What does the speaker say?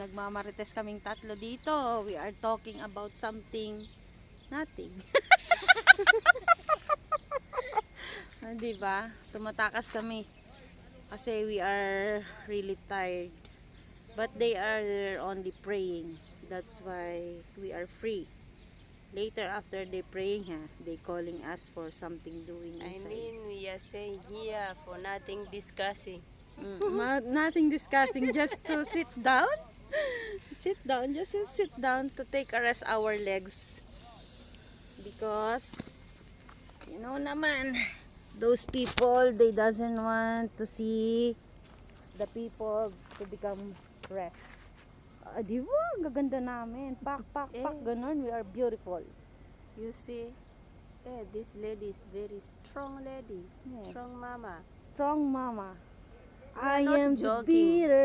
nagmamarites kaming tatlo dito. We are talking about something, nothing. Diba? Tumatakas kami. Kasi we are really tired. But they are only praying. That's why we are free. Later after they praying, they calling us for something doing inside. We are staying here for nothing discussing. Nothing discussing, just to sit down. Sit down, just sit down to take a rest our legs. Because, you know naman, those people, they doesn't want to see the people to become rest. Di ba? Ang gaganda namin. Pak, ganun. We are beautiful. You see, this lady is very strong lady. Yeah. Strong mama. Strong mama. are I not am the joking. beater